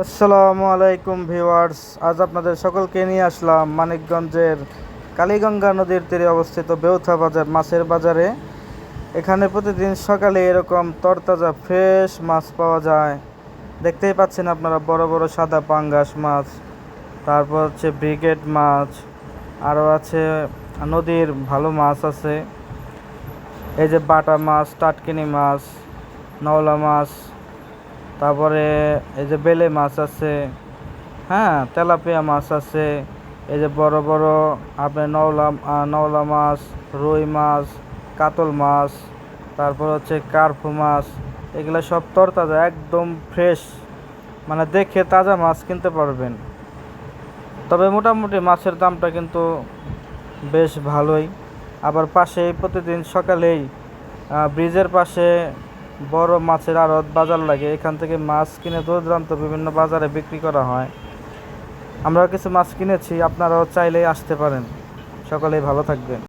আসসালামু আলাইকুম ভিউয়ার্স, আজ আপনাদের সকলকে নিয়ে আসলাম মানিকগঞ্জের কালীগঙ্গা নদীর তীরে অবস্থিত বেউথা বাজার মাছের বাজারে। এখানে প্রতিদিন সকালে এরকম তরতাজা ফ্রেশ মাছ পাওয়া যায়। দেখতেই পাচ্ছেন আপনারা, বড় বড় সাদা পাঙ্গাস মাছ, তারপর হচ্ছে ব্রিগেড মাছ, আরও আছে নদীর ভালো মাছ আছে। এই যে বাটা মাছ, টাটকিনি মাছ, নওলা মাছ, তারপরে এই যে বেলে মাছ আছে, হ্যাঁ, তেলাপিয়া মাছ আছে। এই যে বড় বড় আপনার নওলা মাছ, রুই মাছ, কাতল মাছ, তারপর হচ্ছে কার্পু মাছ। এগুলো সব তরতাজা, একদম ফ্রেশ, মানে দেখে তাজা মাছ কিনতে পারবেন। তবে মোটামুটি মাছের দামটা কিন্তু বেশ ভালোই। আবার পাশেই প্রতিদিন সকালেই ব্রিজের পাশে বড় মাছের আড়ত বাজার লাগে, এখান থেকে মাছ কিনে দূর দূরান্ত বিভিন্ন বাজারে বিক্রি করা হয়। আমরাও কিছু মাছ কিনেছি, আপনারাও চাইলেই আসতে পারেন। সকলেই ভালো থাকবেন।